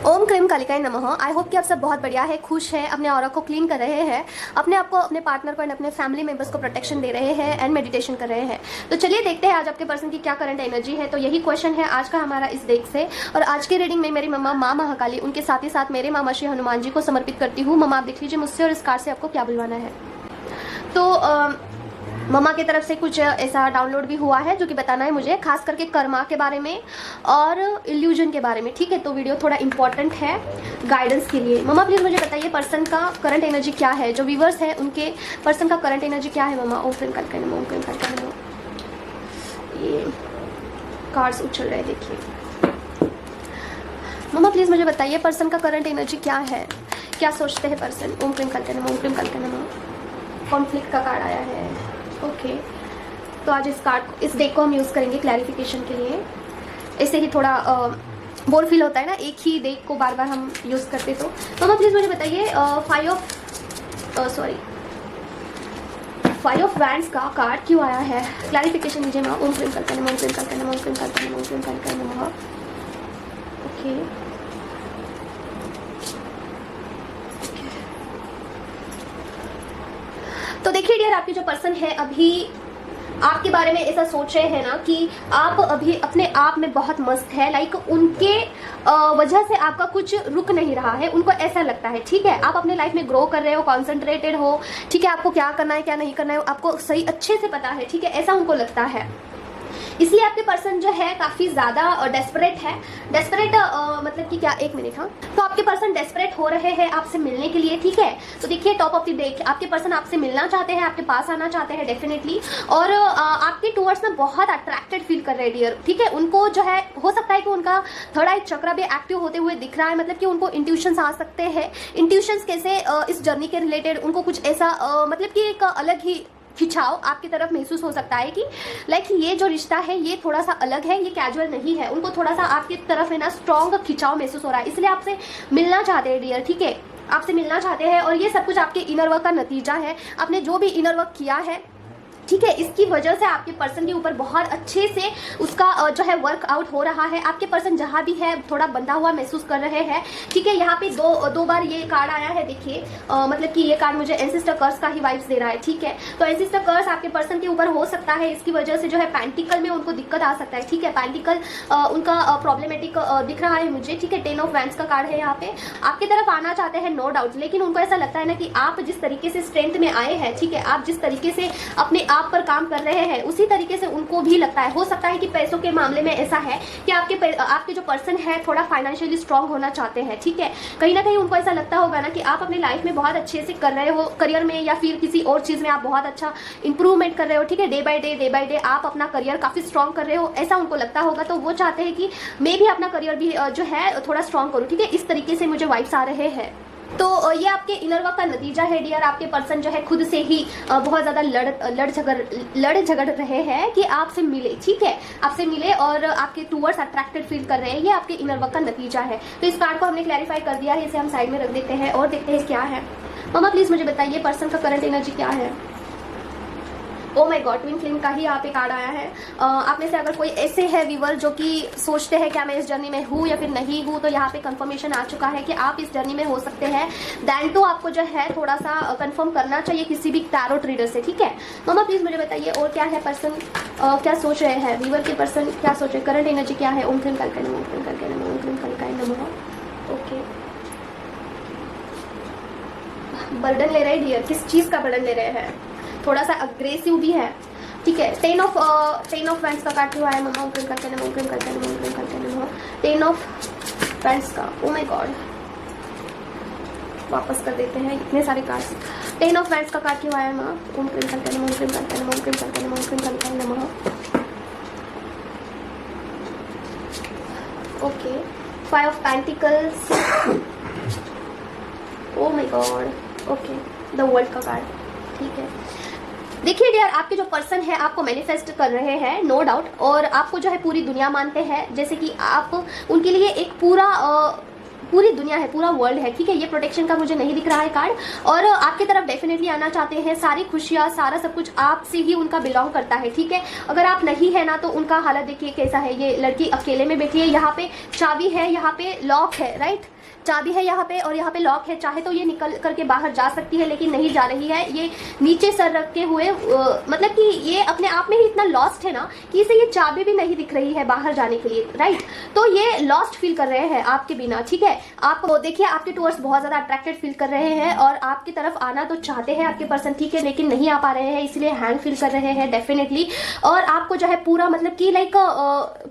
ओम cream कालिकाय नमः। I hope कि आप सब बहुत बढ़िया है, खुश हैं, अपने ऑरा को क्लीन कर रहे हैं, अपने आप को, अपने पार्टनर को एंड अपने फैमिली मेंबर्स को प्रोटेक्शन दे रहे हैं एंड मेडिटेशन कर रहे हैं। तो चलिए देखते हैं आज आपके पर्सन की क्या करंट एनर्जी है। तो यही क्वेश्चन है आज का हमारा इस देख से। और आज की रीडिंग में मेरी मम्मा माँ महाकाली, उनके साथ ही साथ मेरे मामा श्री हनुमान जी को समर्पित करती हूँ। मम्मा आप देख लीजिए मुझसे और इस कार्ड से आपको क्या बुलवाना है। तो मम्मा की तरफ से कुछ ऐसा डाउनलोड भी हुआ है जो कि बताना है मुझे, खास करके कर्मा के बारे में और इल्यूजन के बारे में। ठीक है, तो वीडियो थोड़ा इंपॉर्टेंट है गाइडेंस के लिए। मम्मा प्लीज मुझे बताइए पर्सन का करंट एनर्जी क्या है, जो व्यूवर्स है उनके पर्सन का करंट एनर्जी क्या है। मम्मा ओम क्रीम कालिकाय नमः, ओम क्रीम कालिकाय नमः। ये कार्ड्स उछल रहे देखिए। मम्मा प्लीज मुझे बताइए पर्सन का करंट एनर्जी क्या है, क्या सोचते हैं पर्सन। ओम क्रीम कालिकाय नमः, ओम क्रीम कालिकाय नमः। कॉन्फ्लिक्ट का कार्ड आया है। ओके, तो आज इस डेक को हम यूज़ करेंगे क्लैरिफिकेशन के लिए। ऐसे ही थोड़ा बोर फील होता है ना, एक ही डेक को बार बार हम यूज़ करते। तो मम्मा प्लीज़ मुझे बताइए फाइव ऑफ वैंड्स का कार्ड क्यों आया है, क्लैरिफिकेशन दीजिए माँ। ओम क्रीम कालिकाय नमः, ओम क्रीम कालिकाय नमः, ओम क्रीम कालिकाय नमः, ओम क्रीम कालिकाय नमः। ओके, तो देखिए डियर, आपके जो पर्सन है अभी आपके बारे में ऐसा सोच रहे हैं ना कि आप अभी अपने आप में बहुत मस्त है। लाइक उनके वजह से आपका कुछ रुक नहीं रहा है, उनको ऐसा लगता है। ठीक है, आप अपने लाइफ में ग्रो कर रहे हो, कॉन्सेंट्रेटेड हो। ठीक है, आपको क्या करना है क्या नहीं करना है आपको सही अच्छे से पता है। ठीक है, ऐसा उनको लगता है। इसलिए आपके पर्सन जो है काफी ज्यादा डेस्परेट है। डेस्परेट मतलब कि क्या, एक मिनट। हाँ, तो आपके पर्सन डेस्परेट हो रहे हैं आपसे मिलने के लिए। ठीक है, तो देखिए टॉप ऑफ द डेक, आपके पर्सन आपसे मिलना चाहते हैं, आपके पास आना चाहते हैं डेफिनेटली। और आपके टूवर्ड्स में बहुत अट्रैक्टेड फील कर रहे हैं डियर। ठीक है, उनको जो है हो सकता है कि उनका थर्ड आई चक्र भी एक्टिव होते हुए दिख रहा है। मतलब कि उनको इंट्यूशंस आ सकते हैं। इंट्यूशंस कैसे, इस जर्नी के रिलेटेड उनको कुछ ऐसा मतलब कि एक अलग ही खिंचाव आपकी तरफ महसूस हो सकता है कि लाइक ये जो रिश्ता है ये थोड़ा सा अलग है, ये कैजुअल नहीं है। उनको थोड़ा सा आपकी तरफ है ना स्ट्रॉन्ग खिंचाव महसूस हो रहा है, इसलिए आपसे मिलना चाहते हैं डियर। ठीक है, आपसे मिलना चाहते हैं और ये सब कुछ आपके इनर वर्क का नतीजा है। आपने जो भी इनर वर्क किया है, ठीक है, इसकी वजह से आपके पर्सन के ऊपर बहुत अच्छे से उसका जो है वर्कआउट हो रहा है। आपके पर्सन जहाँ भी है थोड़ा बंधा हुआ महसूस कर रहे हैं। ठीक है, यहाँ पे दो बार ये कार्ड आया है। देखिए मतलब कि ये कार्ड मुझे एंसेस्टर कर्स का ही वाइब्स दे रहा है। ठीक है, तो एंसेस्टर कर्स आपके पर्सन के ऊपर हो सकता है। इसकी वजह से जो है पैंटिकल में उनको दिक्कत आ सकता है। ठीक है, पैंटिकल उनका प्रॉब्लमेटिक दिख रहा है मुझे। ठीक है, 10 ऑफ वैंड्स का कार्ड है। यहाँ पे आपकी तरफ आना चाहते हैं नो डाउट, लेकिन उनको ऐसा लगता है ना कि आप जिस तरीके से स्ट्रेंथ में आए हैं, ठीक है, आप जिस तरीके से अपने आप पर काम कर रहे हैं उसी तरीके से उनको भी लगता है। हो सकता है कि पैसों के मामले में ऐसा है कि आपके जो पर्सन है थोड़ा फाइनेंशियली स्ट्रांग होना चाहते हैं। ठीक है, कहीं ना कहीं उनको ऐसा लगता होगा ना कि आप अपनी लाइफ में बहुत अच्छे से कर रहे हो, करियर में या फिर किसी और चीज में आप बहुत अच्छा इंप्रूवमेंट कर रहे हो। ठीक है, डे बाय डे आप अपना करियर काफी स्ट्रांग कर रहे हो, ऐसा उनको लगता होगा। तो वो चाहते हैं कि मैं भी अपना करियर भी जो है थोड़ा स्ट्रांग करूँ। ठीक है, इस तरीके से मुझे वाइब्स आ रहे हैं। तो ये आपके इनर वर्क का नतीजा है डियर। आपके पर्सन जो है खुद से ही बहुत ज्यादा लड़ झगड़ रहे हैं कि आपसे मिले। ठीक है, आपसे मिले और आपके टूवर्ड्स अट्रैक्टेड फील कर रहे हैं। ये आपके इनर वर्क का नतीजा है। तो इस कार्ड को हमने क्लैरिफाई कर दिया है, इसे हम साइड में रख देते हैं और देखते हैं क्या है। मम्मा प्लीज मुझे बताइए पर्सन का करंट एनर्जी क्या है। Oh my God, twin flame का ही यहाँ पे कार्ड आया है। आप में से अगर कोई ऐसे है व्यूअर जो कि सोचते हैं क्या मैं इस जर्नी में हूँ या फिर नहीं हूँ, तो यहाँ पे कंफर्मेशन आ चुका है कि आप इस जर्नी में हो सकते हैं। देन तो आपको जो है थोड़ा सा कंफर्म करना चाहिए किसी भी टैरोट रीडर से। ठीक है, मम्मा प्लीज मुझे बताइए और क्या है पर्सन क्या सोच रहे हैं, व्यूअर के पर्सन क्या सोच रहे हैं, करंट एनर्जी क्या है। ओम क्रीम कालिकाय नमः, ओम क्रीम कालिकाय नमः, ओम क्रीम कालिकाय नमः। ओके, बर्डन ले रहे हैं डियर, किस चीज का बर्डन ले रहे हैं, थोड़ा सा अग्रेसिव भी है। ठीक है, 10 ऑफ वैंड्स का कार्ड हुआ है। मम्मा ओम क्रीम कालिकाय नमः, ओम क्रीम कालिकाय नमः, ओम क्रीम कालिकाय नमः। 10 ऑफ वैंड्स का, ओ माय गॉड, वापस कर देते हैं इतने सारे कार्ड्स। 10 ऑफ वैंड्स का कार्ड क्यों आया है माँ। ओम क्रीम कालिकाय नमः, ओम क्रीम कालिकाय नमः, ओम क्रीम कालिकाय नमः, ओम क्रीम कालिकाय नमः। Okay, 5 of pentacles, oh my God. Okay, the world का कार्ड। ठीक है, देखिए डियर, आपके जो पर्सन है आपको मैनिफेस्ट कर रहे हैं नो डाउट, और आपको जो है पूरी दुनिया मानते हैं, जैसे कि आप उनके लिए एक पूरी दुनिया है, पूरा वर्ल्ड है। ठीक है, ये प्रोटेक्शन का मुझे नहीं दिख रहा है कार्ड, और आपकी तरफ डेफिनेटली आना चाहते हैं। सारी खुशियाँ सारा सब कुछ आपसे ही उनका बिलोंग करता है। ठीक है, अगर आप नहीं है ना तो उनका हालत देखिए कैसा है। ये लड़की अकेले में बैठी है, यहाँ पे चाबी है, यहाँ पे लॉक है, राइट। चाबी है यहाँ पे और यहाँ पे लॉक है, चाहे तो ये निकल करके बाहर जा सकती है लेकिन नहीं जा रही है। ये नीचे सर रखे हुए मतलब कि ये अपने आप में ही इतना लॉस्ट है ना कि इसे ये चाबी भी नहीं दिख रही है बाहर जाने के लिए, राइट। तो ये लॉस्ट फील कर रहे हैं आपके बिना, ठीक है। आपको देखिए आपके टूवर्ड्स बहुत ज्यादा अट्रैक्टेड फील कर रहे हैं और आपकी तरफ आना तो चाहते हैं आपके पर्सन, ठीक है, लेकिन नहीं आ पा रहे हैं, इसलिए हैंग फील कर रहे हैं डेफिनेटली। और आपको जो है पूरा मतलब कि लाइक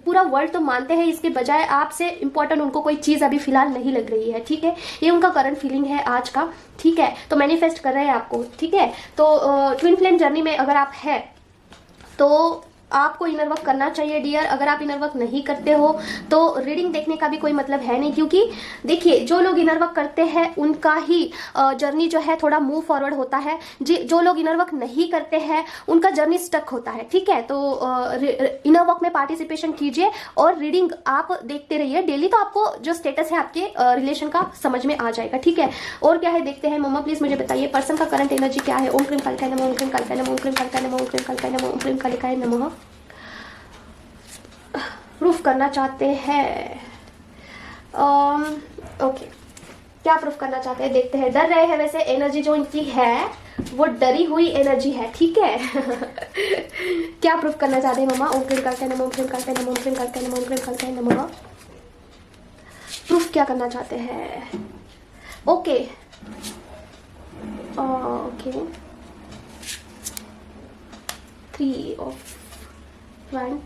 पूरा वर्ल्ड तो मानते हैं, इसके बजाय आपसे इंपॉर्टेंट उनको कोई चीज अभी फिलहाल नहीं लग रही है, ठीक है। ये उनका करंट फीलिंग है आज का, ठीक है। तो मैनिफेस्ट कर रहे हैं आपको, ठीक है। तो ट्विन फ्लेम जर्नी में अगर आप है तो आपको इनर वर्क करना चाहिए डियर। अगर आप इनर वर्क नहीं करते हो तो रीडिंग देखने का भी कोई मतलब है नहीं, क्योंकि देखिए जो लोग इनर वर्क करते हैं उनका ही जर्नी जो है थोड़ा मूव फॉरवर्ड होता है, जो लोग इनर वर्क नहीं करते हैं उनका जर्नी स्टक होता है, ठीक है। तो इनर वर्क में पार्टिसिपेशन कीजिए और रीडिंग आप देखते रहिए डेली, तो आपको जो स्टेटस है आपके रिलेशन का समझ में आ जाएगा, ठीक है। और क्या है देखते हैं। मम्मा प्लीज मुझे बताइए पर्सन का करंट एनर्जी क्या है। ओम क्रीम कालिकाय नमः, ओम क्रीम कालिकाय नमः, ओम क्रीम कालिकाय नमः, ओम क्रीम कालिकाय नमः, ओम क्रीम कालिकाय नमः। प्रूफ करना चाहते हैं, ओके, क्या प्रूफ करना चाहते हैं देखते हैं। डर रहे हैं, वैसे एनर्जी जो इनकी है वो डरी हुई एनर्जी है, ठीक है। क्या प्रूफ करना चाहते हैं मम्मा। ओम क्रीम कालिकाय नमः, ओम क्रीम कालिकाय नमः, ओम क्रीम कालिकाय नमः, ओम क्रीम कालिकाय नमः। प्रूफ क्या करना चाहते हैं। Okay okay, 3 of one.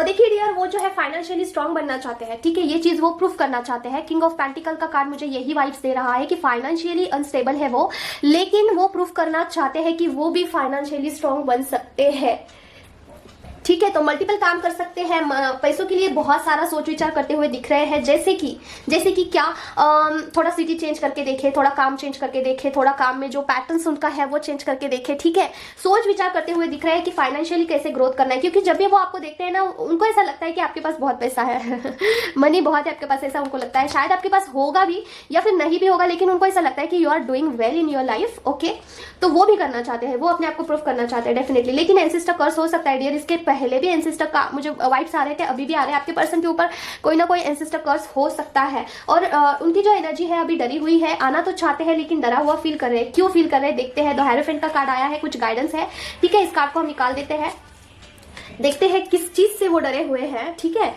देखिए डियर वो जो है फाइनेंशियली स्ट्रांग बनना चाहते हैं, ठीक है, ये चीज वो प्रूफ करना चाहते हैं। किंग ऑफ पेंटिकल का कार्ड मुझे यही वाइब्स दे रहा है कि फाइनेंशियली अनस्टेबल है वो, लेकिन वो प्रूफ करना चाहते हैं कि वो भी फाइनेंशियली स्ट्रांग बन सकते हैं, ठीक है। तो मल्टीपल काम कर सकते हैं, पैसों के लिए बहुत सारा सोच विचार करते हुए दिख रहे हैं, जैसे कि क्या थोड़ा सिटी चेंज करके देखे, थोड़ा काम चेंज करके देखे, थोड़ा काम में जो पैटर्न्स उनका है वो चेंज करके देखे, ठीक है। सोच विचार करते हुए दिख रहे हैं कि फाइनेंशियली कैसे ग्रोथ करना है, क्योंकि जब भी वो आपको देखते हैं ना उनको ऐसा लगता है कि आपके पास बहुत पैसा है। मनी बहुत है आपके पास, ऐसा उनको लगता है। शायद आपके पास होगा भी या फिर नहीं भी होगा, लेकिन उनको ऐसा लगता है कि you are doing well in your life, okay. तो वो भी करना चाहते हैं, वो अपने आप को प्रूफ करना चाहते हैं डेफिनेटली। लेकिन एंसेस्टर कर्स हो सकता है डियर, इसके पहले भी एंसेस्टर का मुझे वाइब्स आ रहे थे, अभी भी आ रहे हैं। आपके पर्सन के ऊपर कोई ना कोई एंसेस्टर कर्स हो सकता है और उनकी जो एनर्जी है अभी डरी हुई है, आना तो चाहते हैं लेकिन डरा हुआ फील कर रहे हैं। क्यों फील कर रहे हैं देखते हैं। द हायरोफेंट का कार्ड आया है, कुछ गाइडेंस है, ठीक है। इस कार्ड को हम निकाल देते हैं, देखते हैं किस चीज से वो डरे हुए हैं, ठीक है।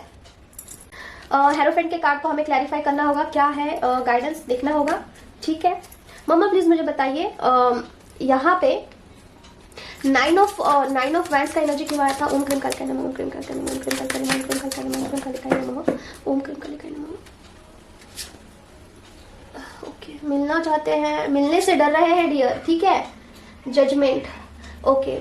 हायरोफेंट के कार्ड को हमें क्लैरिफाई करना होगा, क्या है गाइडेंस देखना होगा, ठीक है। मम्मा प्लीज मुझे बताइए यहाँ पे 9 ऑफ वैंड्स का एनर्जी क्यों आया था। ओम क्रीम कालिकाय नमः, ओम क्रीम कालिकाय नमः, ओम क्रीम कालिकाय नमः, ओम क्रीम कालिकाय नमः, ओम क्रीम कालिकाय नमः, ओम क्रीम कालिकाय नमः। ओके, मिलना चाहते हैं, मिलने से डर रहे हैं डियर, ठीक है। जजमेंट, ओके,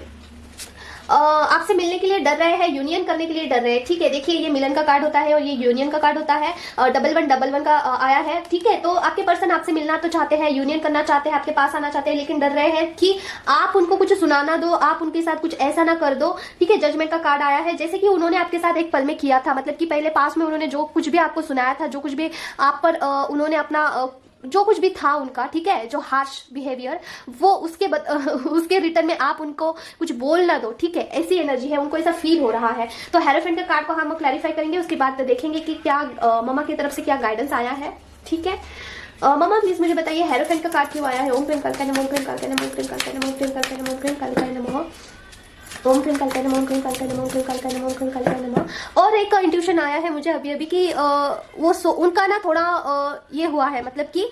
आपसे मिलने के लिए डर रहे हैं, यूनियन करने के लिए डर रहे हैं, ठीक है। देखिए ये मिलन का कार्ड होता है और ये यूनियन का कार्ड होता है, 1111 का आया है, ठीक है। तो आपके पर्सन आपसे मिलना तो चाहते हैं, यूनियन करना चाहते हैं, आपके पास आना चाहते हैं, लेकिन डर रहे हैं कि आप उनको कुछ सुनाना दो, आप उनके साथ कुछ ऐसा ना कर दो, ठीक है। जजमेंट का कार्ड आया है, जैसे कि उन्होंने आपके साथ एक पल में किया था, मतलब कि पहले पास में उन्होंने जो कुछ भी आपको सुनाया था, जो कुछ भी आप पर उन्होंने अपना जो कुछ भी था उनका, ठीक है, जो हार्श बिहेवियर, वो उसके रिटर्न में आप उनको कुछ बोल ना दो, ठीक है। ऐसी एनर्जी है, उनको ऐसा फील हो रहा है। तो हेरोफेंट के कार्ड को हम क्लैरिफाई करेंगे, उसके बाद देखेंगे कि क्या मम्मा की तरफ से क्या गाइडेंस आया है, ठीक है। मम्मा प्लीज मुझे बताइए हेरोफेंट का कार्ड क्यों आया है। ओम क्रीम कालिकाय नमः, ओम क्रीम कालिकाय नमः, ओम क्रीम कालिकाय नमः, ओम क्रीम कालिकाय नमः, ओम क्रीम कालिकाय नमः, ओम क्रीम कालिकाय नमः, ओम क्रीम कालिकाय नमः, ओम क्रीम कालिकाय नमः, ओम क्रीम कालिकाय नमः। और एक इंट्यूशन आया है मुझे अभी कि वो उनका ना थोड़ा ये हुआ है, मतलब कि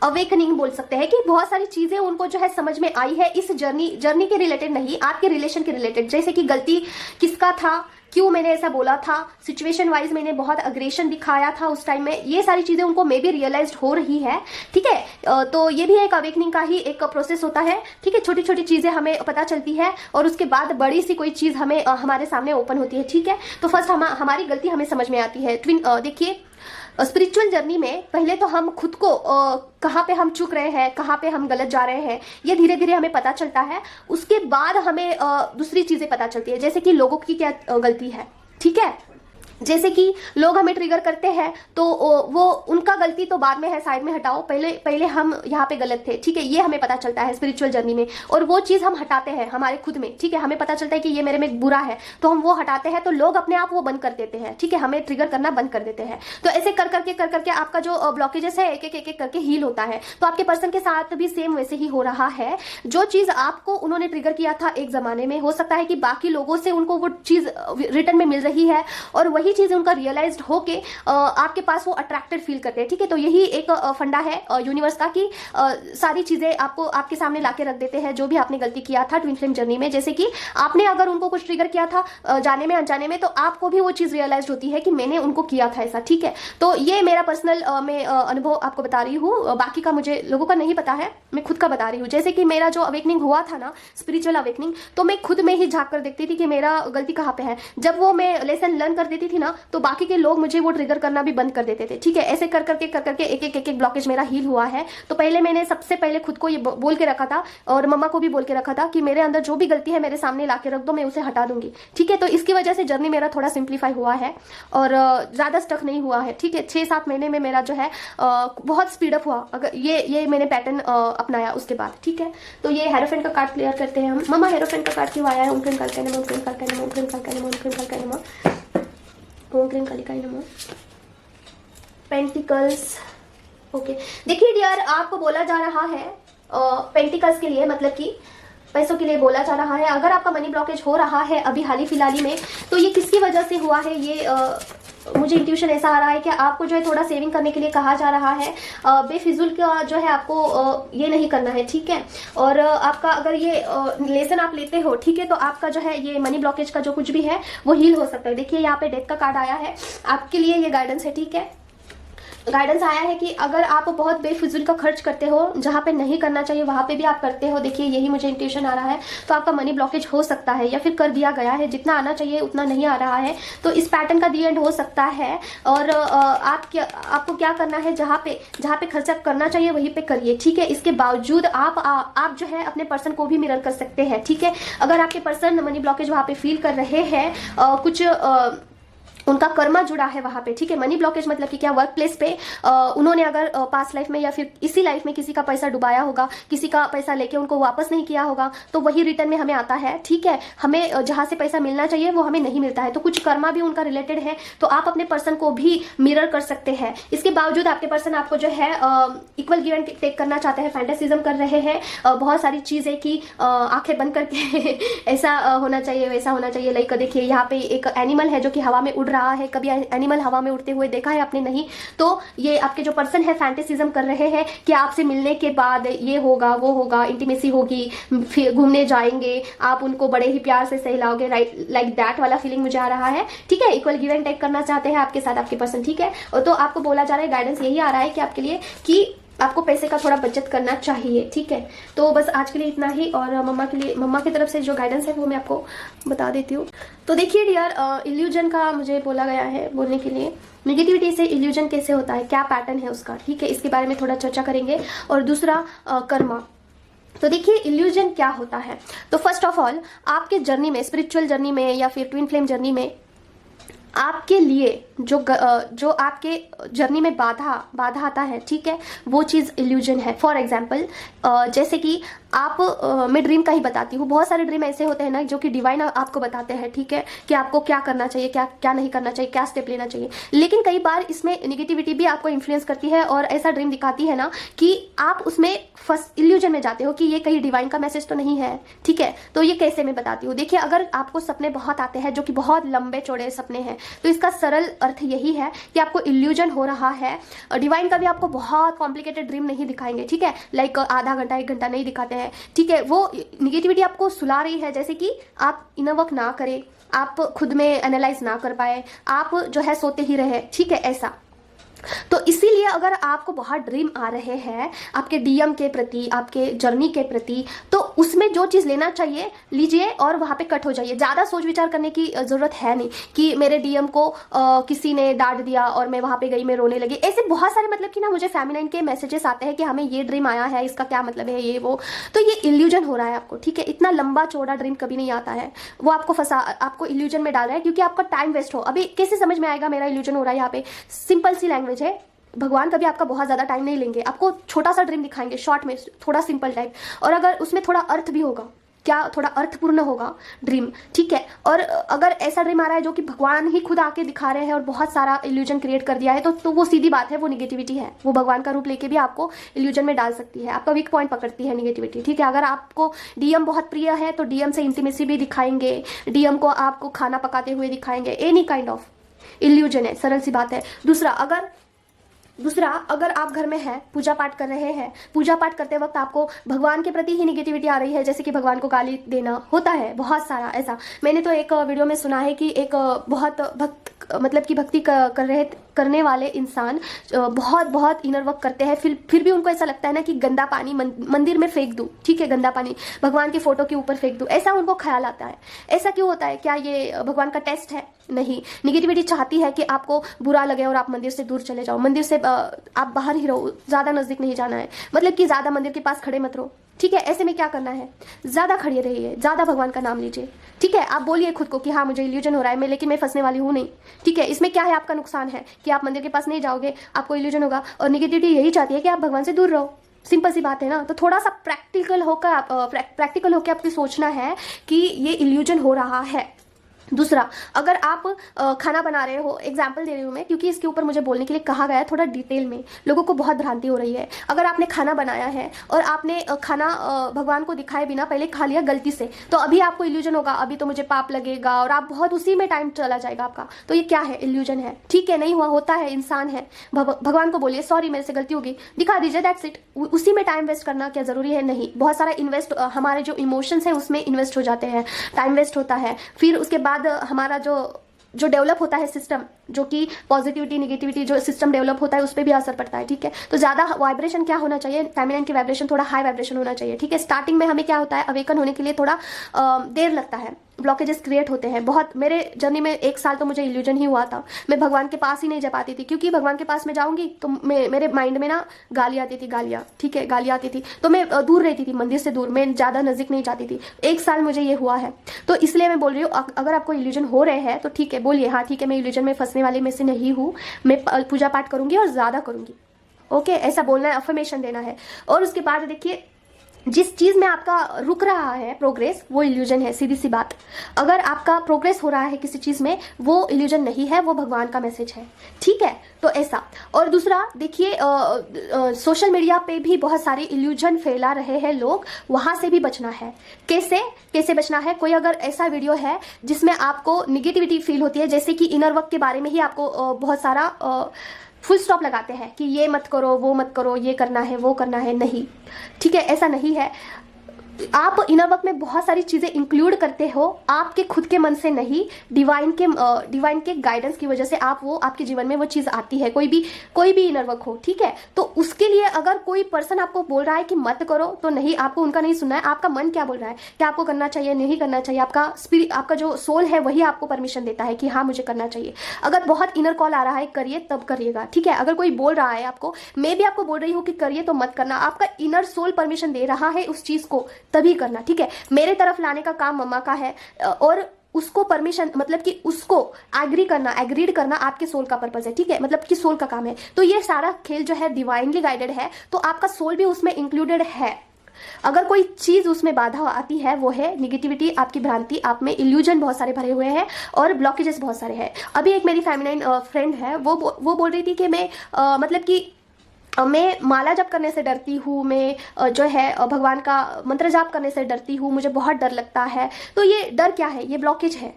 अवेकनिंग बोल सकते हैं, कि बहुत सारी चीजें उनको जो है समझ में आई है इस जर्नी के रिलेटेड नहीं, आपके रिलेशन के रिलेटेड। जैसे कि गलती किसका था, क्यों मैंने ऐसा बोला था, सिचुएशन वाइज मैंने बहुत अग्रेशन दिखाया था उस टाइम में, ये सारी चीजें उनको मे बी रियलाइज्ड हो रही है, ठीक है। तो ये भी एक अवेकनिंग का ही एक प्रोसेस होता है, ठीक है। छोटी छोटी चीजें हमें पता चलती है और उसके बाद बड़ी सी कोई चीज हमें हमारे सामने ओपन होती है, ठीक है। तो फर्स्ट हमारी गलती हमें समझ में आती है। देखिए स्पिरिचुअल जर्नी में पहले तो हम खुद को कहाँ पे हम चूक रहे हैं, कहाँ पे हम गलत जा रहे हैं, ये धीरे धीरे हमें पता चलता है। उसके बाद हमें दूसरी चीजें पता चलती है, जैसे कि लोगों की क्या गलती है, ठीक है। जैसे कि लोग हमें ट्रिगर करते हैं तो वो उनका गलती तो बाद में है, साइड में हटाओ, पहले पहले हम यहाँ पे गलत थे, ठीक है, ये हमें पता चलता है स्पिरिचुअल जर्नी में, और वो चीज़ हम हटाते हैं हमारे खुद में, ठीक है, हमें पता चलता है कि ये मेरे में बुरा है तो हम वो हटाते हैं, तो लोग अपने आप वो बंद कर देते हैं, ठीक है, हमें ट्रिगर करना बंद कर देते हैं। तो ऐसे कर करके आपका जो ब्लॉकेजेस है एक एक करके हील होता है। तो आपके पर्सन के साथ भी सेम वैसे ही हो रहा है। जो चीज़ आपको उन्होंने ट्रिगर किया था एक ज़माने में, हो सकता है कि बाकी लोगों से उनको वो चीज़ रिटर्न में मिल रही है और वही चीज़ उनका रियलाइज्ड होके आपके पास वो अट्रैक्टेड फील करते हैं, ठीक है। तो यही एक फंडा है यूनिवर्स का कि सारी चीज़ें आपको आपके सामने लाके रख देते हैं जो भी आपने गलती किया था ट्विन फ्लेम जर्नी में। जैसे कि आपने अगर उनको कुछ ट्रिगर किया था जाने में अनजाने में, तो आपको भी वो चीज़ रियलाइज होती है कि मैंने उनको किया था ऐसा, ठीक है। तो ये मेरा पर्सनल मैं अनुभव आपको बता रही हूँ, बाकी का मुझे लोगों का नहीं पता है, मैं खुद का बता रही हूँ। जैसे कि मेरा जो अवेकनिंग हुआ था ना, स्पिरिचुअल अवेकनिंग, तो मैं खुद में ही झांक कर देखती थी कि मेरा गलती कहाँ पे है। जब वो मैं लेसन लर्न कर देती थी ना, तो बाकी के लोग मुझे वो ट्रिगर करना भी बंद कर देते थे, ठीक है। ऐसे कर करके एक ब्लॉकेज मेरा हील हुआ है। तो पहले मैंने सबसे पहले खुद को ये बोल के रखा था और मम्मा को भी बोल के रखा था कि मेरे अंदर जो भी गलती है मेरे सामने ला के रख दो, मैं उसे हटा दूंगी, ठीक है। तो इसकी वजह से जर्नी मेरा थोड़ा सिंप्लीफाई हुआ है और ज़्यादा स्टक नहीं हुआ है, ठीक है। 6-7 महीने में मेरा जो है बहुत स्पीडअप हुआ, अगर ये मैंने पैटर्न अपनाया उसके बाद, ठीक है। तो ये हेरोफेंट का कार्ड क्लियर करते हैं हम। मम्मा हेरोफेंट का कार्ड क्यों आया है? ओम क्रीम कालिकाय नमः, ओम क्रीम कालिकाय नमः, ओम क्रीम कालिकाय नमः, ओम क्रीम कालिकाय नमः, ओम क्रीम कालिकाय नमः। Pentacles, okay. देखिए डियर, आपको बोला जा रहा है पेंटिकल्स के लिए, मतलब कि पैसों के लिए बोला जा रहा है। अगर आपका मनी ब्लॉकेज हो रहा है अभी हाल ही फिलहाल में, तो ये किसकी वजह से हुआ है? ये मुझे इंट्यूशन ऐसा आ रहा है कि आपको जो है थोड़ा सेविंग करने के लिए कहा जा रहा है। बेफिजुल का जो है आपको ये नहीं करना है, ठीक है। और आपका अगर ये लेसन आप लेते हो, ठीक है, तो आपका जो है ये मनी ब्लॉकेज का जो कुछ भी है वो हील हो सकता है। देखिए यहाँ पे डेथ का कार्ड आया है, आपके लिए ये गाइडेंस है, ठीक है। गाइडेंस आया है कि अगर आप बहुत बेफिजुल का खर्च करते हो, जहाँ पे नहीं करना चाहिए वहाँ पे भी आप करते हो, देखिए यही मुझे इंट्यूशन आ रहा है, तो आपका मनी ब्लॉकेज हो सकता है या फिर कर दिया गया है। जितना आना चाहिए उतना नहीं आ रहा है, तो इस पैटर्न का दी एंड हो सकता है। और आपको क्या करना है, जहाँ पे खर्चा करना चाहिए वहीं पे करिए, ठीक है। इसके बावजूद आप जो है अपने पर्सन को भी मिरर कर सकते हैं, ठीक है। अगर आपके पर्सन मनी ब्लॉकेज वहाँ पे फील कर रहे हैं, कुछ उनका कर्मा जुड़ा है वहाँ पे, ठीक है। मनी ब्लॉकेज मतलब कि क्या, वर्क प्लेस पे उन्होंने अगर पास्ट लाइफ में या फिर इसी लाइफ में किसी का पैसा डुबाया होगा, किसी का पैसा लेके उनको वापस नहीं किया होगा, तो वही रिटर्न में हमें आता है, ठीक है। हमें जहाँ से पैसा मिलना चाहिए वो हमें नहीं मिलता है, तो कुछ कर्मा भी उनका रिलेटेड है, तो आप अपने पर्सन को भी मिरर कर सकते हैं। इसके बावजूद आपके पर्सन आपको जो है इक्वल गिव एंड टेक करना चाहते हैं, फैंटेसिज्म कर रहे हैं बहुत सारी चीज़ें कि आंखें बंद करके ऐसा होना चाहिए, वैसा होना चाहिए। लाइक देखिए यहाँ पे एक एनिमल है जो कि हवा में उड़ रहा है, कभी एनिमल हवा में उड़ते हुए देखा है आपने? नहीं। तो ये आपके जो पर्सन है फैंटेसिज्म कर रहे हैं कि आपसे मिलने के बाद ये होगा, वो होगा, इंटीमेसी होगी, फिर घूमने जाएंगे, आप उनको बड़े ही प्यार से सहलाओगे, राइट, लाइक दैट वाला फीलिंग मुझे आ रहा है, ठीक है। इक्वल गिव एंड टेक करना चाहते हैं आपके साथ आपके पर्सन, ठीक है। और तो आपको बोला जा रहा है, गाइडेंस यही आ रहा है कि आपके लिए कि आपको पैसे का थोड़ा बचत करना चाहिए, ठीक है। तो बस आज के लिए इतना ही, और मम्मा की तरफ से जो गाइडेंस है वो मैं आपको बता देती हूँ। तो देखिए डियर, इल्यूजन का मुझे बोला गया है बोलने के लिए, नेगेटिविटी से इल्यूजन कैसे होता है, क्या पैटर्न है उसका, ठीक है, इसके बारे में थोड़ा चर्चा करेंगे। और दूसरा कर्मा। तो देखिए इल्यूजन क्या होता है। तो फर्स्ट ऑफ ऑल आपके जर्नी में, स्पिरिचुअल जर्नी में या फिर ट्विन फ्लेम जर्नी में, आपके लिए जो आपके जर्नी में बाधा आता है, ठीक है, वो चीज़ इल्यूजन है। फॉर एग्जाम्पल जैसे कि मैं ड्रीम का ही बताती हूँ। बहुत सारे ड्रीम ऐसे होते हैं ना जो कि डिवाइन आपको बताते हैं, ठीक है, कि आपको क्या करना चाहिए, क्या नहीं करना चाहिए, क्या स्टेप लेना चाहिए। लेकिन कई बार इसमें निगेटिविटी भी आपको इन्फ्लुएंस करती है और ऐसा ड्रीम दिखाती है ना कि आप उसमें फर्स्ट इल्यूजन में जाते हो कि ये कहीं डिवाइन का मैसेज तो नहीं है, ठीक है। तो ये कैसे मैं बताती हूँ। देखिए अगर आपको सपने बहुत आते हैं जो कि बहुत लंबे चौड़े सपने हैं, तो इसका सरल अर्थ यही है कि आपको इल्यूजन हो रहा है। डिवाइन का भी आपको बहुत कॉम्प्लिकेटेड ड्रीम नहीं दिखाएंगे, ठीक है, लाइक आधा घंटा 1 घंटा नहीं दिखाते हैं, ठीक है। वो निगेटिविटी आपको सुला रही है, जैसे कि आप इनर वर्क ना करें, आप खुद में एनालाइज ना कर पाए, आप जो है सोते ही रहे, ठीक है, ऐसा। तो इसीलिए अगर आपको बहुत ड्रीम आ रहे हैं आपके डीएम के प्रति, आपके जर्नी के प्रति, तो उसमें जो चीज़ लेना चाहिए लीजिए और वहाँ पे कट हो जाइए। ज़्यादा सोच विचार करने की ज़रूरत है नहीं कि मेरे डीएम को किसी ने डांट दिया और मैं वहाँ पे गई, मैं रोने लगी। ऐसे बहुत सारे मतलब कि ना मुझे फेमिनाइन के मैसेजेस आते हैं कि हमें ये ड्रीम आया है, इसका क्या मतलब है, ये वो। तो ये इल्यूजन हो रहा है आपको, ठीक है। इतना लंबा चौड़ा ड्रीम कभी नहीं आता है, वो आपको इल्यूजन में डाल रहा है, क्योंकि आपका टाइम वेस्ट हो। अभी कैसे समझ में आएगा मेरा इल्यूजन हो रहा है? यहाँ पे सिंपल सी लैंग्वेज है, भगवान कभी आपका बहुत ज़्यादा टाइम नहीं लेंगे, आपको छोटा सा ड्रीम दिखाएंगे, शॉर्ट में, थोड़ा सिंपल टाइप, और अगर उसमें थोड़ा अर्थ भी होगा, क्या थोड़ा अर्थपूर्ण होगा ड्रीम, ठीक है। और अगर ऐसा ड्रीम आ रहा है जो कि भगवान ही खुद आके दिखा रहे हैं और बहुत सारा इल्यूजन क्रिएट कर दिया है, तो वो सीधी बात है, वो निगेटिविटी है। वो भगवान का रूप लेके भी आपको इल्यूजन में डाल सकती है, आपका वीक पॉइंट पकड़ती है निगेटिविटी, ठीक है। अगर आपको डीएम बहुत प्रिय है तो डीएम से इंटीमेसी भी दिखाएंगे, डीएम को आपको खाना पकाते हुए दिखाएंगे, एनी काइंड ऑफ इल्यूजन है, सरल सी बात है। दूसरा अगर आप घर में हैं, पूजा पाठ कर रहे हैं, पूजा पाठ करते वक्त आपको भगवान के प्रति ही निगेटिविटी आ रही है, जैसे कि भगवान को गाली देना होता है बहुत सारा ऐसा। मैंने तो एक वीडियो में सुना है कि एक बहुत भक्त, मतलब कि भक्ति करने वाले इंसान बहुत बहुत इनर वर्क करते हैं, फिर भी उनको ऐसा लगता है ना कि गंदा पानी मंदिर में फेंक दूं, ठीक है, गंदा पानी भगवान की फोटो के ऊपर फेंक दूं, ऐसा उनको ख्याल आता है। ऐसा क्यों होता है? क्या ये भगवान का टेस्ट है? नहीं। निगेटिविटी चाहती है कि आपको बुरा लगे और आप मंदिर से दूर चले जाओ, मंदिर से आप बाहर ही रहो, ज्यादा नजदीक नहीं जाना है, मतलब कि ज्यादा मंदिर के पास खड़े मत रहो, ठीक है। ऐसे में क्या करना है? ज्यादा खड़े रहिए, ज्यादा भगवान का नाम लीजिए, ठीक है। आप बोलिए खुद को कि हाँ मुझे इल्यूजन हो रहा है, लेकिन मैं फंसने वाली हूँ नहीं, ठीक है। इसमें क्या है? आपका नुकसान है कि आप मंदिर के पास नहीं जाओगे, आपको इल्यूजन होगा, और निगेटिविटी यही चाहती है कि आप भगवान से दूर रहो। सिंपल सी बात है ना। तो थोड़ा सा प्रैक्टिकल होकर आपको सोचना है कि ये इल्यूजन हो रहा है। दूसरा, अगर आप खाना बना रहे हो, एग्जाम्पल दे रही हूँ मैं क्योंकि इसके ऊपर मुझे बोलने के लिए कहा गया है थोड़ा डिटेल में, लोगों को बहुत भ्रांति हो रही है। अगर आपने खाना बनाया है और आपने खाना भगवान को दिखाए बिना पहले खा लिया गलती से, तो अभी आपको इल्यूजन होगा, अभी तो मुझे पाप लगेगा, और आप बहुत उसी में टाइम चला जाएगा आपका। तो ये क्या है? इल्यूजन है, ठीक है। नहीं हुआ, होता है, इंसान है। भगवान को बोलिए सॉरी मेरे से गलती होगी, दिखा दीजिए, दैट्स इट। उसी में टाइम वेस्ट करना क्या जरूरी है? नहीं। बहुत सारा इन्वेस्ट, हमारे जो इमोशंस है उसमें इन्वेस्ट हो जाते हैं, टाइम वेस्ट होता है। फिर उसके बाद हमारा जो डेवलप होता है सिस्टम, जो कि पॉजिटिविटी नेगेटिविटी जो सिस्टम डेवलप होता है उस पर भी असर पड़ता है, ठीक है। तो ज्यादा वाइब्रेशन क्या होना चाहिए? फेमिनिन की वाइब्रेशन थोड़ा हाई वाइब्रेशन होना चाहिए, ठीक है। स्टार्टिंग में हमें क्या होता है, अवेकन होने के लिए थोड़ा देर लगता है, ब्लॉकेजेस क्रिएट होते हैं बहुत। मेरे जर्नी में 1 साल तो मुझे इल्यूजन ही हुआ था, मैं भगवान के पास ही नहीं जा पाती थी, क्योंकि भगवान के पास में जाऊंगी तो मेरे माइंड में ना गालियाँ आती थी, गालियाँ, ठीक है, गालियाँ आती थी, तो मैं दूर रहती थी, मंदिर से दूर, मैं ज़्यादा नज़दीक नहीं जाती थी। 1 साल मुझे ये हुआ है, तो इसलिए मैं बोल रही हूँ अगर आपको इल्यूजन हो रहे हैं तो ठीक है, बोलिए हाँ ठीक है, मैं इल्यूजन में फंसने वाले में से नहीं हूँ, मैं पूजा पाठ करूँगी और ज़्यादा करूँगी, ओके। ऐसा बोलना है, अफर्मेशन देना है। और उसके बाद देखिए, जिस चीज में आपका रुक रहा है प्रोग्रेस, वो इल्यूजन है, सीधी सी बात। अगर आपका प्रोग्रेस हो रहा है किसी चीज में, वो इल्यूजन नहीं है, वो भगवान का मैसेज है, ठीक है। तो ऐसा। और दूसरा देखिए, सोशल मीडिया पे भी बहुत सारे इल्यूजन फैला रहे हैं लोग, वहां से भी बचना है। कैसे बचना है? कोई अगर ऐसा वीडियो है जिसमें आपको निगेटिविटी फील होती है, जैसे कि इनर वर्क के बारे में ही आपको बहुत सारा फुल स्टॉप लगाते हैं कि ये मत करो, वो मत करो, ये करना है, वो करना है, नहीं, ठीक है, ऐसा नहीं है। आप इनर वर्क में बहुत सारी चीजें इंक्लूड करते हो, आपके खुद के मन से नहीं, डिवाइन के गाइडेंस की वजह से आपके जीवन में वो चीज आती है, कोई भी इनर वर्क हो, ठीक है। तो उसके लिए अगर कोई पर्सन आपको बोल रहा है कि मत करो, तो नहीं, आपको उनका नहीं सुनना है। आपका मन क्या बोल रहा है, क्या आपको करना चाहिए, नहीं करना चाहिए, आपका जो सोल है वही आपको परमिशन देता है कि हाँ मुझे करना चाहिए। अगर बहुत इनर कॉल आ रहा है करिए, तब करिएगा, ठीक है। अगर कोई बोल रहा है आपको, मैं भी आपको बोल रही हूँ कि करिए, तो मत करना। आपका इनर सोल परमिशन दे रहा है उस चीज को, तभी करना, ठीक है। मेरे तरफ लाने का काम मम्मा का है, और उसको परमिशन, मतलब कि उसको एग्रीड करना आपके सोल का पर्पस है, ठीक है, मतलब कि सोल का काम है। तो ये सारा खेल जो है डिवाइनली गाइडेड है, तो आपका सोल भी उसमें इंक्लूडेड है। अगर कोई चीज उसमें बाधा आती है, वो है निगेटिविटी, आपकी भ्रांति, आप में इल्यूजन बहुत सारे भरे हुए हैं और ब्लॉकेजेस बहुत सारे हैं। अभी एक मेरी फेमिनाइन फ्रेंड है, वो बोल रही थी कि मैं मतलब कि मैं माला जप करने से डरती हूँ, मैं जो है भगवान का मंत्र जाप करने से डरती हूँ, मुझे बहुत डर लगता है। तो ये डर क्या है? ये ब्लॉकेज है।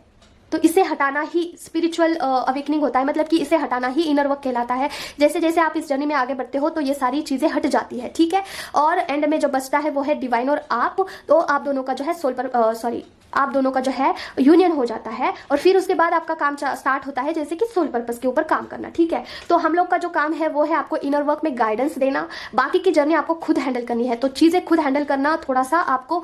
तो इसे हटाना ही स्पिरिचुअल अवेकनिंग होता है, मतलब कि इसे हटाना ही इनर वर्क कहलाता है। जैसे जैसे आप इस जर्नी में आगे बढ़ते हो तो ये सारी चीजें हट जाती है, ठीक है। और एंड में जो बचता है वो है डिवाइन और आप। तो आप दोनों का जो है सोल पर आप दोनों का जो है यूनियन हो जाता है, और फिर उसके बाद आपका काम स्टार्ट होता है, जैसे कि सोल पर्पस के ऊपर काम करना। ठीक है, तो हम लोग का जो काम है वो है आपको इनर वर्क में गाइडेंस देना, बाकी की जर्नी आपको खुद हैंडल करनी है। तो चीजें खुद हैंडल करना थोड़ा सा आपको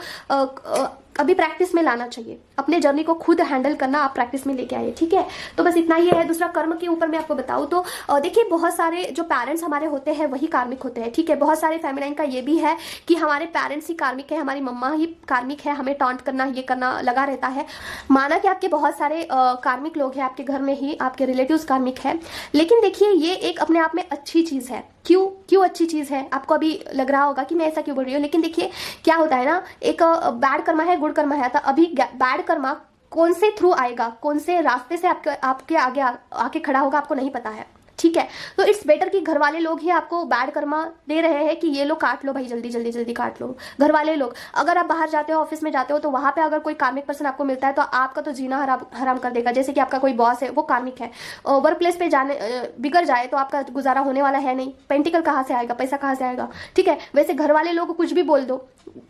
अभी प्रैक्टिस में लाना चाहिए। अपने जर्नी को खुद हैंडल करना आप प्रैक्टिस में लेके आइए। ठीक है, तो बस इतना ही है। दूसरा, कर्म के ऊपर मैं आपको बताऊं तो देखिए, बहुत सारे जो पेरेंट्स हमारे होते हैं वही कार्मिक होते हैं। ठीक है, बहुत सारे फेमिनाइन का ये भी है कि हमारे पेरेंट्स ही कार्मिक है, हमारी मम्मा ही कार्मिक है, हमें टॉन्ट करना, ये करना लगा रहता है। माना कि आपके बहुत सारे कार्मिक लोग हैं आपके घर में ही, आपके रिलेटिव्स कार्मिक है, लेकिन देखिए ये एक अपने आप में अच्छी चीज है। क्यों अच्छी चीज है? आपको अभी लग रहा होगा कि मैं ऐसा क्यों बोल रही हूँ, लेकिन देखिए क्या होता है ना, एक बैड कर्मा है, गुड कर्मा है। तो अभी बैड कर्मा कौन से थ्रू आएगा, कौन से रास्ते से आपके आगे आके खड़ा होगा, आपको नहीं पता है। ठीक है, तो इट्स बेटर कि घर वाले लोग ही आपको बैड कर्मा दे रहे हैं कि ये लो काट लो भाई, जल्दी जल्दी जल्दी काट लो। घर वाले लोग, अगर आप बाहर जाते हो, ऑफिस में जाते हो, तो वहां पे अगर कोई कार्मिक पर्सन आपको मिलता है तो आपका तो जीना हराम कर देगा। जैसे कि आपका कोई बॉस है, वो कार्मिक है, वर्क प्लेस पे जाने बिगड़ जाए तो आपका गुजारा होने वाला है नहीं। पेंटिकल कहाँ से आएगा, पैसा कहाँ से आएगा? ठीक है, वैसे घर वाले लोग कुछ भी बोल दो,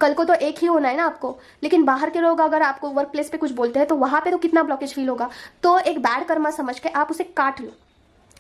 कल को तो एक ही होना है ना आपको, लेकिन बाहर के लोग अगर आपको वर्क प्लेस पे कुछ बोलते हैं तो वहां पे तो कितना ब्लॉकेज फील होगा। तो एक बैड कर्मा समझ के आप उसे काट लो।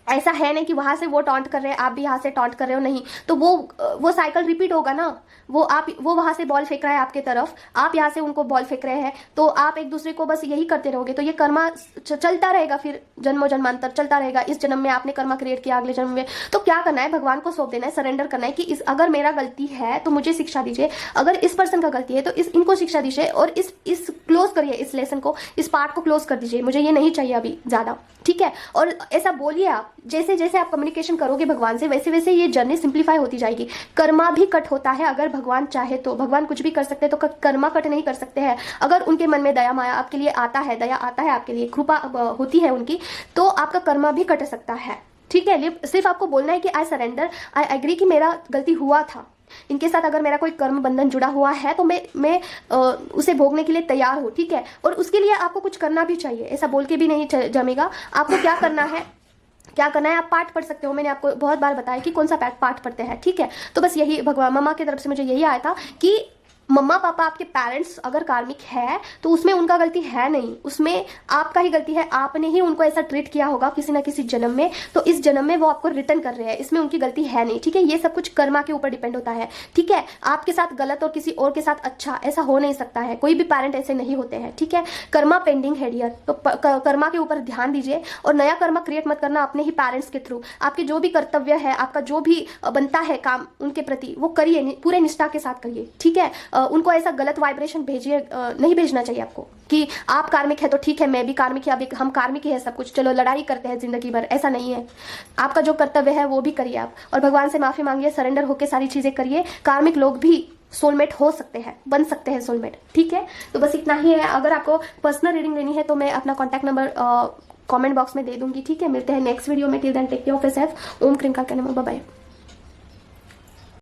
ऐसा है नहीं कि वहां से वो टॉन्ट कर रहे हैं, आप भी यहाँ से टॉन्ट कर रहे हो, नहीं। तो वो साइकिल रिपीट होगा ना। वो वहां से बॉल फेंक रहा है आपके तरफ, आप यहाँ से उनको बॉल फेंक रहे हैं, तो आप एक दूसरे को बस यही करते रहोगे। तो ये कर्मा चलता रहेगा, फिर जन्मों जन्मांतर चलता रहेगा। इस जन्म में आपने कर्मा क्रिएट किया, अगले जन्म में तो क्या करना है, भगवान को सौंप देना है, सरेंडर करना है कि अगर मेरा गलती है तो मुझे शिक्षा दीजिए, अगर इस पर्सन का गलती है तो इनको शिक्षा दीजिए, और इस क्लोज करिए, इस लेसन को, इस पार्ट को क्लोज कर दीजिए, मुझे ये नहीं चाहिए अभी ज्यादा। ठीक है, और ऐसा बोलिए आप। जैसे जैसे आप कम्युनिकेशन करोगे भगवान से, वैसे वैसे ये जर्नी सिंप्लीफाई होती जाएगी। कर्मा भी कट होता है अगर भगवान चाहे तो। भगवान कुछ भी कर सकते हैं, तो कर्मा कट नहीं कर सकते हैं। अगर उनके मन में दया माया आपके लिए आता है, दया आता है आपके लिए, कृपा होती है उनकी, तो आपका कर्मा भी कट सकता है। ठीक है, सिर्फ आपको बोलना है कि आई सरेंडर, आई एग्री कि मेरा गलती हुआ था, इनके साथ अगर मेरा कोई कर्म बंधन जुड़ा हुआ है तो मैं उसे भोगने के लिए तैयार हूँ। ठीक है, और उसके लिए आपको कुछ करना भी चाहिए। ऐसा बोल के भी नहीं जमेगा। आपको क्या करना है, आप पाठ पढ़ सकते हो। मैंने आपको बहुत बार बताया कि कौन सा पाठ पढ़ते हैं। ठीक है, तो बस यही भगवान मम्मा की तरफ से मुझे यही आया था कि मम्मा पापा आपके पेरेंट्स अगर कार्मिक है तो उसमें उनका गलती है नहीं, उसमें आपका ही गलती है। आपने ही उनको ऐसा ट्रीट किया होगा किसी ना किसी जन्म में, तो इस जन्म में वो आपको रिटर्न कर रहे हैं, इसमें उनकी गलती है नहीं। ठीक है, ये सब कुछ कर्मा के ऊपर डिपेंड होता है। ठीक है, आपके साथ गलत और किसी और के साथ अच्छा, ऐसा हो नहीं सकता है। कोई भी पेरेंट ऐसे नहीं होते हैं। ठीक है, कर्मा पेंडिंग है डियर, तो कर्मा के ऊपर ध्यान दीजिए, और नया कर्मा क्रिएट मत करना अपने ही पेरेंट्स के थ्रू। आपके जो भी कर्तव्य है, आपका जो भी बनता है काम उनके प्रति, वो करिए, पूरे निष्ठा के साथ करिए। ठीक है, उनको ऐसा गलत वाइब्रेशन भेजिए, नहीं भेजना चाहिए आपको कि आप कार्मिक है तो ठीक है, मैं भी कार्मिक है, अभी हम कार्मिक ही है सब कुछ, चलो लड़ाई करते हैं जिंदगी भर। ऐसा नहीं है, आपका जो कर्तव्य है वो भी करिए आप, और भगवान से माफी मांगिए, सरेंडर होकर सारी चीजें करिए। कार्मिक लोग भी सोलमेट हो सकते हैं, बन सकते हैं सोलमेट। ठीक है, तो बस इतना ही है। अगर आपको पर्सनल रीडिंग लेनी है तो मैं अपना कॉन्टैक्ट नंबर कमेंट बॉक्स में दे दूंगी। ठीक है, मिलते हैं नेक्स्ट वीडियो में। Till then take care of yourself. ओम क्रीम का कहना, बाय बाय।